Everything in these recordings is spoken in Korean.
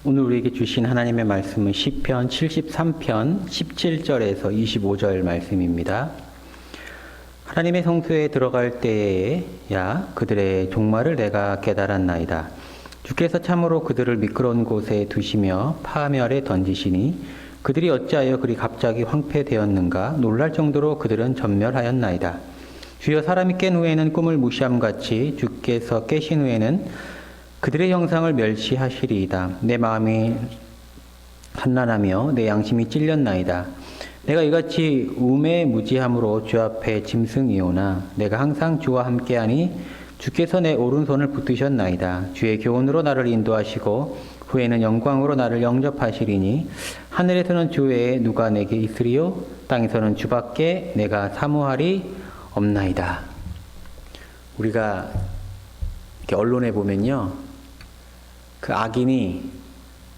오늘 우리에게 주신 하나님의 말씀은 시편 73편 17절에서 25절 말씀입니다. 하나님의 성소에 들어갈 때에야 그들의 종말을 내가 깨달았나이다. 주께서 참으로 그들을 미끄러운 곳에 두시며 파멸에 던지시니 그들이 어찌하여 그리 갑자기 황폐되었는가. 놀랄 정도로 그들은 전멸하였나이다. 주여, 사람이 깬 후에는 꿈을 무시함같이 주께서 깨신 후에는 그들의 형상을 멸시하시리이다. 내 마음이 한란하며 내 양심이 찔렸나이다. 내가 이같이 우매무지함으로 주 앞에 짐승이오나 내가 항상 주와 함께하니 주께서 내 오른손을 붙드셨나이다. 주의 교훈으로 나를 인도하시고 후에는 영광으로 나를 영접하시리니 하늘에서는 주 외에 누가 내게 있으리요 땅에서는 주밖에 내가 사모할이 없나이다. 우리가 이렇게 언론에 보면요, 그 악인이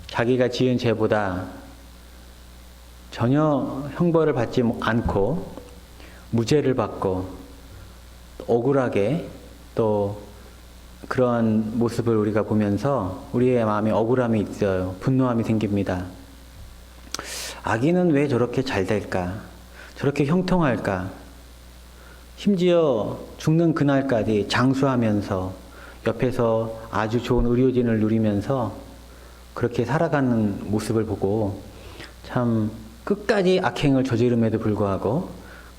자기가 지은 죄보다 전혀 형벌을 받지 않고 무죄를 받고 억울하게 또 그런 모습을 우리가 보면서 우리의 마음에 억울함이 있어요. 분노함이 생깁니다. 악인은 왜 저렇게 잘 될까? 저렇게 형통할까? 심지어 죽는 그날까지 장수하면서 옆에서 아주 좋은 의료진을 누리면서 그렇게 살아가는 모습을 보고 참 끝까지 악행을 저지름에도 불구하고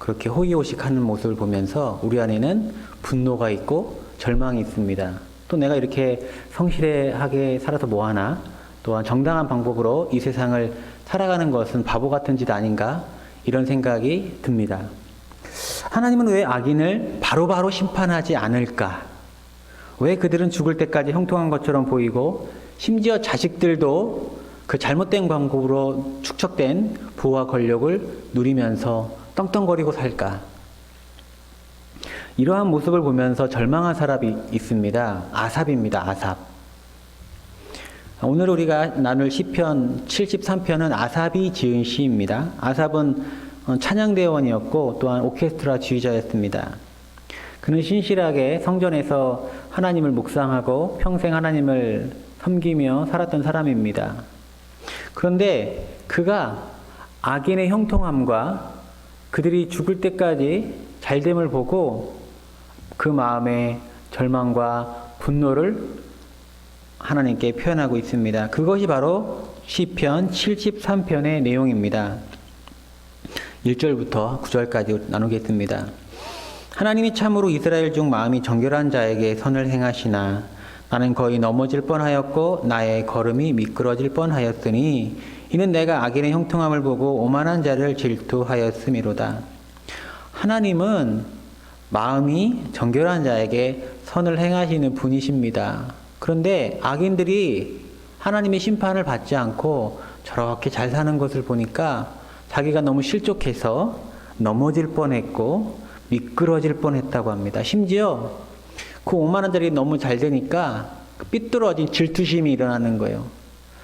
그렇게 호의호식하는 모습을 보면서 우리 안에는 분노가 있고 절망이 있습니다. 또 내가 이렇게 성실하게 살아서 뭐하나, 또한 정당한 방법으로 이 세상을 살아가는 것은 바보 같은 짓 아닌가, 이런 생각이 듭니다. 하나님은 왜 악인을 바로바로 심판하지 않을까? 왜 그들은 죽을 때까지 형통한 것처럼 보이고 심지어 자식들도 그 잘못된 방법으로 축적된 부와 권력을 누리면서 떵떵거리고 살까? 이러한 모습을 보면서 절망한 사람이 있습니다. 아삽입니다. 아삽. 오늘 우리가 나눌 시편 73편은 아삽이 지은 시입니다. 아삽은 찬양대원이었고 또한 오케스트라 지휘자였습니다. 그는 신실하게 성전에서 하나님을 묵상하고 평생 하나님을 섬기며 살았던 사람입니다. 그런데 그가 악인의 형통함과 그들이 죽을 때까지 잘됨을 보고 그 마음의 절망과 분노를 하나님께 표현하고 있습니다. 그것이 바로 시편 73편의 내용입니다. 1절부터 9절까지 나누겠습니다. 하나님이 참으로 이스라엘 중 마음이 정결한 자에게 선을 행하시나 나는 거의 넘어질 뻔하였고 나의 걸음이 미끄러질 뻔하였으니 이는 내가 악인의 형통함을 보고 오만한 자를 질투하였음이로다. 하나님은 마음이 정결한 자에게 선을 행하시는 분이십니다. 그런데 악인들이 하나님의 심판을 받지 않고 저렇게 잘 사는 것을 보니까 자기가 너무 실족해서 넘어질 뻔했고 미끄러질 뻔했다고 합니다. 심지어 그 오만한 자들이 너무 잘 되니까 삐뚤어진 질투심이 일어나는 거예요.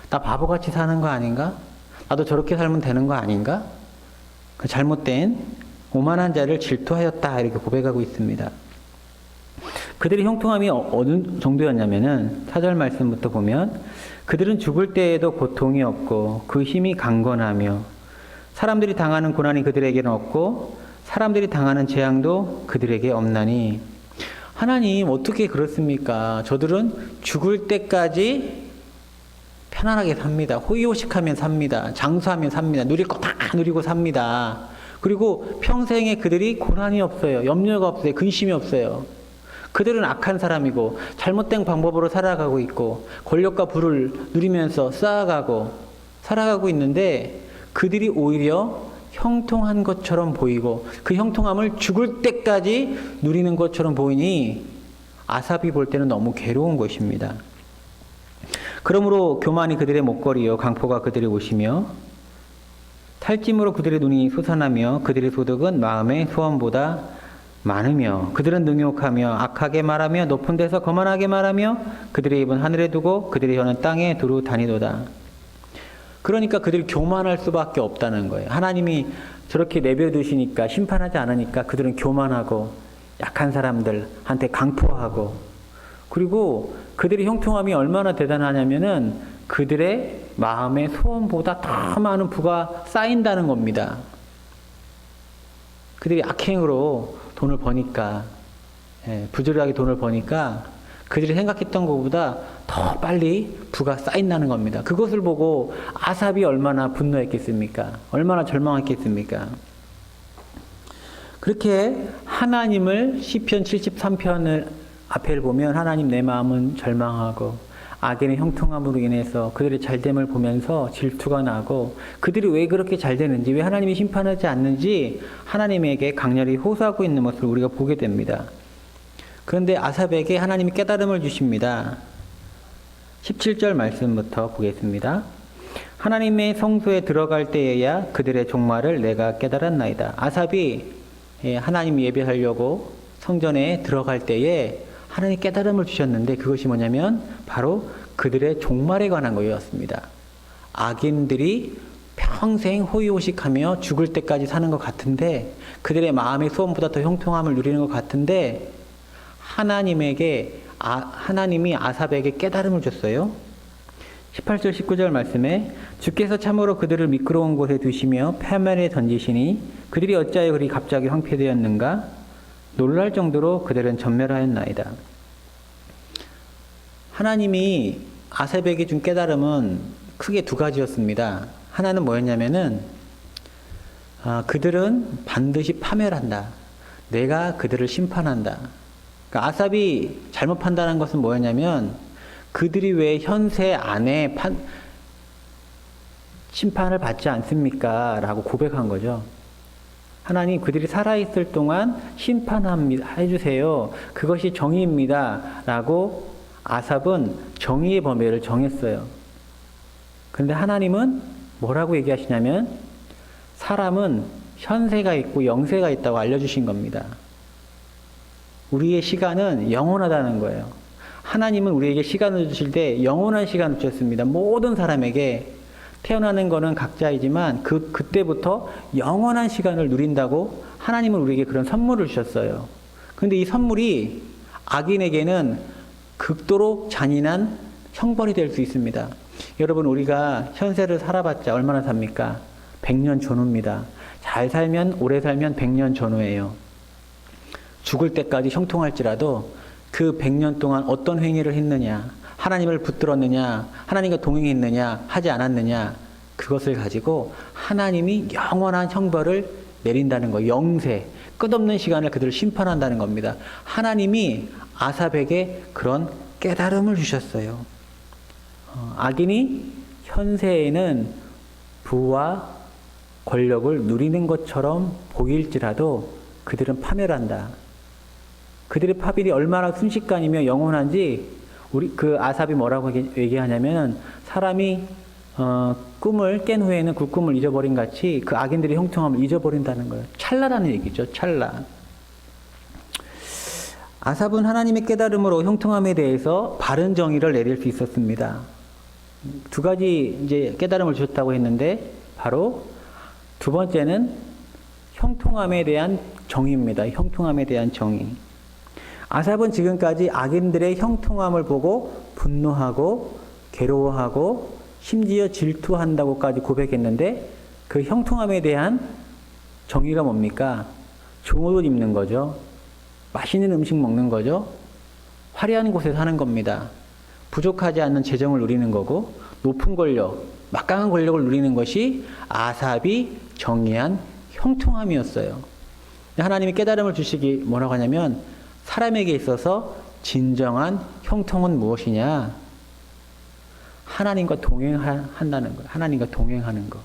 나 바보같이 사는 거 아닌가? 나도 저렇게 살면 되는 거 아닌가? 그 잘못된 오만한 자를 질투하였다, 이렇게 고백하고 있습니다. 그들의 형통함이 어느 정도였냐면은 4절 말씀부터 보면 그들은 죽을 때에도 고통이 없고 그 힘이 강건하며 사람들이 당하는 고난이 그들에게는 없고 사람들이 당하는 재앙도 그들에게 없나니. 하나님 어떻게 그렇습니까? 저들은 죽을 때까지 편안하게 삽니다. 호의호식하면 삽니다. 장수하면 삽니다. 누릴 거 다 누리고 삽니다. 그리고 평생에 그들이 고난이 없어요. 염려가 없어요. 근심이 없어요. 그들은 악한 사람이고 잘못된 방법으로 살아가고 있고 권력과 부를 누리면서 쌓아가고 살아가고 있는데 그들이 오히려 형통한 것처럼 보이고 그 형통함을 죽을 때까지 누리는 것처럼 보이니 아삽이 볼 때는 너무 괴로운 것입니다. 그러므로 교만이 그들의 목걸이요 강포가 그들의 옷이며 탈짐으로 그들의 눈이 솟아나며 그들의 소득은 마음의 소원보다 많으며 그들은 능욕하며 악하게 말하며 높은 데서 거만하게 말하며 그들의 입은 하늘에 두고 그들의 혀는 땅에 두루 다니도다. 그러니까 그들이 교만할 수밖에 없다는 거예요. 하나님이 저렇게 내버려두시니까, 심판하지 않으니까 그들은 교만하고 약한 사람들한테 강포하고, 그리고 그들의 형통함이 얼마나 대단하냐면은 그들의 마음의 소원보다 더 많은 부가 쌓인다는 겁니다. 그들이 악행으로 돈을 버니까, 부지런하게 돈을 버니까 그들이 생각했던 것보다 더 빨리 부가 쌓인다는 겁니다. 그것을 보고 아삽이 얼마나 분노했겠습니까? 얼마나 절망했겠습니까? 그렇게 하나님을 시편 73편을 앞에를 보면 하나님 내 마음은 절망하고 악인의 형통함으로 인해서 그들의 잘됨을 보면서 질투가 나고 그들이 왜 그렇게 잘 되는지, 왜 하나님이 심판하지 않는지 하나님에게 강렬히 호소하고 있는 모습을 우리가 보게 됩니다. 그런데 아삽에게 하나님이 깨달음을 주십니다. 17절 말씀부터 보겠습니다. 하나님의 성소에 들어갈 때에야 그들의 종말을 내가 깨달았나이다. 아삽이 하나님 예배하려고 성전에 들어갈 때에 하나님 깨달음을 주셨는데 그것이 뭐냐면 바로 그들의 종말에 관한 거였습니다. 악인들이 평생 호의호식하며 죽을 때까지 사는 것 같은데 그들의 마음의 소원보다 더 형통함을 누리는 것 같은데 하나님이 아삽에게 깨달음을 줬어요. 18절 19절 말씀에 주께서 참으로 그들을 미끄러운 곳에 두시며 폐면에 던지시니 그들이 어찌하여 그리 갑자기 황폐되었는가? 놀랄 정도로 그들은 전멸하였나이다. 하나님이 아삽에게 준 깨달음은 크게 두 가지였습니다. 하나는 뭐였냐면은 그들은 반드시 파멸한다. 내가 그들을 심판한다. 그러니까 아삽이 잘못 판단한 것은 뭐였냐면 그들이 왜 현세 안에 심판을 받지 않습니까? 라고 고백한 거죠. 하나님 그들이 살아있을 동안 심판해주세요. 그것이 정의입니다. 라고 아삽은 정의의 범위를 정했어요. 그런데 하나님은 뭐라고 얘기하시냐면 사람은 현세가 있고 영세가 있다고 알려주신 겁니다. 우리의 시간은 영원하다는 거예요. 하나님은 우리에게 시간을 주실 때 영원한 시간을 주셨습니다. 모든 사람에게 태어나는 것은 각자이지만 그때부터 영원한 시간을 누린다고 하나님은 우리에게 그런 선물을 주셨어요. 그런데 이 선물이 악인에게는 극도로 잔인한 형벌이 될 수 있습니다. 여러분 우리가 현세를 살아봤자 얼마나 삽니까? 100년 전후입니다. 잘 살면 오래 살면 100년 전후예요. 죽을 때까지 형통할지라도 그 100년 동안 어떤 행위를 했느냐, 하나님을 붙들었느냐, 하나님과 동행했느냐, 하지 않았느냐, 그것을 가지고 하나님이 영원한 형벌을 내린다는 거예요. 영세, 끝없는 시간을 그들을 심판한다는 겁니다. 하나님이 아삽에게 그런 깨달음을 주셨어요. 악인이 현세에는 부와 권력을 누리는 것처럼 보일지라도 그들은 파멸한다. 그들의 파멸이 얼마나 순식간이며 영원한지 그 아삽이 뭐라고 얘기하냐면 사람이 꿈을 깬 후에는 그 꿈을 잊어버린 같이 그 악인들의 형통함을 잊어버린다는 거예요. 찰나라는 얘기죠. 찰나. 아삽은 하나님의 깨달음으로 형통함에 대해서 바른 정의를 내릴 수 있었습니다. 두 가지 이제 깨달음을 주셨다고 했는데 바로 두 번째는 형통함에 대한 정의입니다. 형통함에 대한 정의. 아삽은 지금까지 악인들의 형통함을 보고 분노하고 괴로워하고 심지어 질투한다고까지 고백했는데 그 형통함에 대한 정의가 뭡니까? 좋은 옷 입는 거죠. 맛있는 음식 먹는 거죠. 화려한 곳에 사는 겁니다. 부족하지 않는 재정을 누리는 거고 높은 권력, 막강한 권력을 누리는 것이 아삽이 정의한 형통함이었어요. 하나님이 깨달음을 주시기 뭐라고 하냐면 사람에게 있어서 진정한 형통은 무엇이냐? 하나님과 동행한다는 거예요. 하나님과 동행하는 거.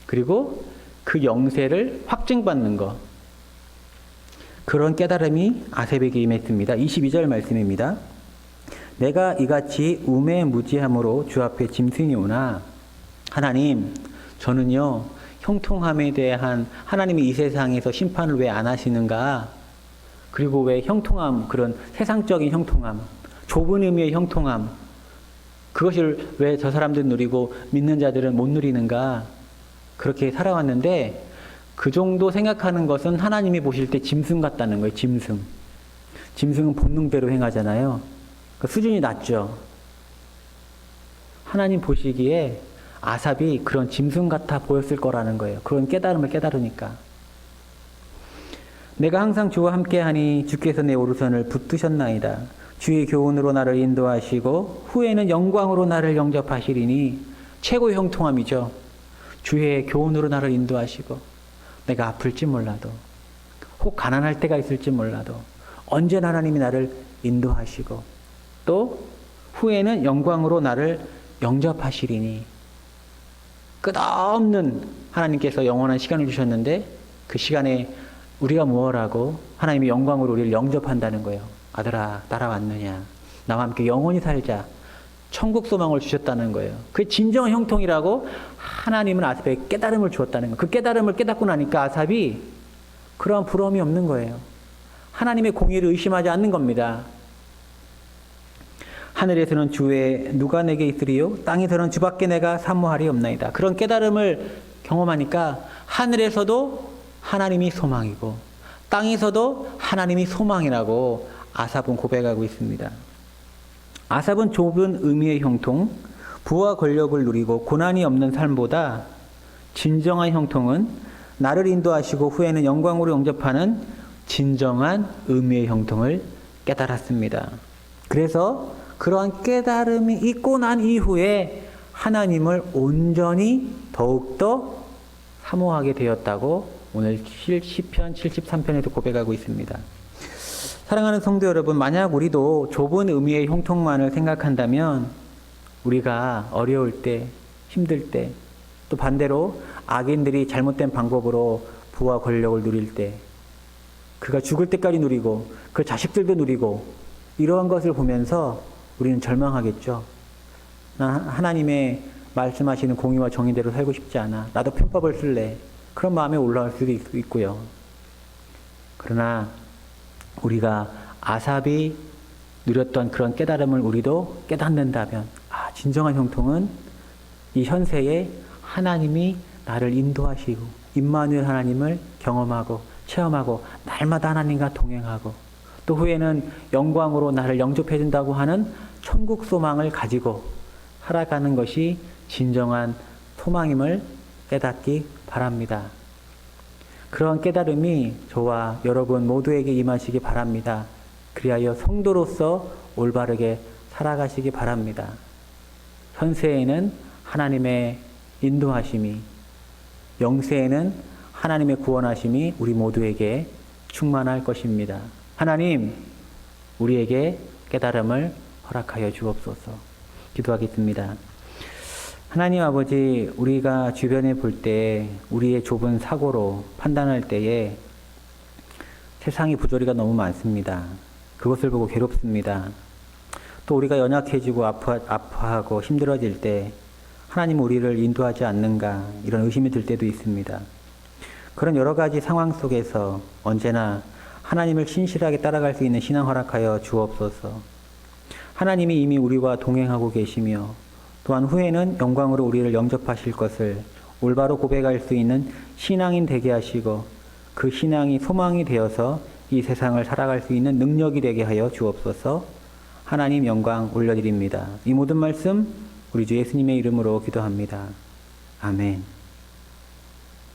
그리고 그 영세를 확증받는 거. 그런 깨달음이 아삽에게 임했습니다. 22절 말씀입니다. 내가 이같이 우매무지함으로 주 앞에 짐승이 오나 하나님 저는요 형통함에 대한 하나님이 이 세상에서 심판을 왜 안 하시는가? 그리고 왜 형통함, 그런 세상적인 형통함, 좁은 의미의 형통함, 그것을 왜 저 사람들은 누리고 믿는 자들은 못 누리는가? 그렇게 살아왔는데 그 정도 생각하는 것은 하나님이 보실 때 짐승 같다는 거예요. 짐승. 짐승은 본능대로 행하잖아요. 그 수준이 낮죠. 하나님 보시기에 아삽이 그런 짐승 같아 보였을 거라는 거예요. 그런 깨달음을 깨달으니까. 내가 항상 주와 함께하니 주께서 내 오른손을 붙드셨나이다. 주의 교훈으로 나를 인도하시고 후에는 영광으로 나를 영접하시리니 최고의 형통함이죠. 주의 교훈으로 나를 인도하시고 내가 아플지 몰라도 혹 가난할 때가 있을지 몰라도 언제나 하나님이 나를 인도하시고 또 후에는 영광으로 나를 영접하시리니 끝없는 하나님께서 영원한 시간을 주셨는데 그 시간에 우리가 무엇하고 하나님이 영광으로 우리를 영접한다는 거예요. 아들아 따라왔느냐 나와 함께 영원히 살자. 천국 소망을 주셨다는 거예요. 그 진정한 형통이라고 하나님은 아삽에게 깨달음을 주었다는 거예요. 그 깨달음을 깨닫고 나니까 아삽이 그러한 부러움이 없는 거예요. 하나님의 공의를 의심하지 않는 겁니다. 하늘에서는 주의 누가 내게 있으리요? 땅에서는 주밖에 내가 사모하리 없나이다. 그런 깨달음을 경험하니까 하늘에서도 하나님이 소망이고 땅에서도 하나님이 소망이라고 아삽은 고백하고 있습니다. 아삽은 좁은 의미의 형통, 부와 권력을 누리고 고난이 없는 삶보다 진정한 형통은 나를 인도하시고 후에는 영광으로 영접하는 진정한 의미의 형통을 깨달았습니다. 그래서 그러한 깨달음이 있고 난 이후에 하나님을 온전히 더욱더 사모하게 되었다고 오늘 시편 73편에서 고백하고 있습니다. 사랑하는 성도 여러분, 만약 우리도 좁은 의미의 형통만을 생각한다면 우리가 어려울 때, 힘들 때, 또 반대로 악인들이 잘못된 방법으로 부와 권력을 누릴 때, 그가 죽을 때까지 누리고 그 자식들도 누리고 이러한 것을 보면서 우리는 절망하겠죠. 나 하나님의 말씀하시는 공의와 정의대로 살고 싶지 않아. 나도 편법을 쓸래. 그런 마음에 올라올 수도 있고요. 그러나 우리가 아삽이 누렸던 그런 깨달음을 우리도 깨닫는다면 진정한 형통은 이 현세에 하나님이 나를 인도하시고 임마누엘 하나님을 경험하고 체험하고 날마다 하나님과 동행하고 또 후에는 영광으로 나를 영접해 준다고 하는 천국 소망을 가지고 살아가는 것이 진정한 소망임을 깨닫기 바랍니다. 그런 깨달음이 저와 여러분 모두에게 임하시기 바랍니다. 그리하여 성도로서 올바르게 살아가시기 바랍니다. 현세에는 하나님의 인도하심이, 영세에는 하나님의 구원하심이 우리 모두에게 충만할 것입니다. 하나님, 우리에게 깨달음을 허락하여 주옵소서. 기도하겠습니다. 하나님 아버지, 우리가 주변에 볼 때 우리의 좁은 사고로 판단할 때에 세상의 부조리가 너무 많습니다. 그것을 보고 괴롭습니다. 또 우리가 연약해지고 아파하고 힘들어질 때 하나님 우리를 인도하지 않는가 이런 의심이 들 때도 있습니다. 그런 여러 가지 상황 속에서 언제나 하나님을 신실하게 따라갈 수 있는 신앙 허락하여 주옵소서. 하나님이 이미 우리와 동행하고 계시며 또한 후에는 영광으로 우리를 영접하실 것을 올바로 고백할 수 있는 신앙인 되게 하시고 그 신앙이 소망이 되어서 이 세상을 살아갈 수 있는 능력이 되게 하여 주옵소서. 하나님 영광 올려드립니다. 이 모든 말씀 우리 주 예수님의 이름으로 기도합니다. 아멘.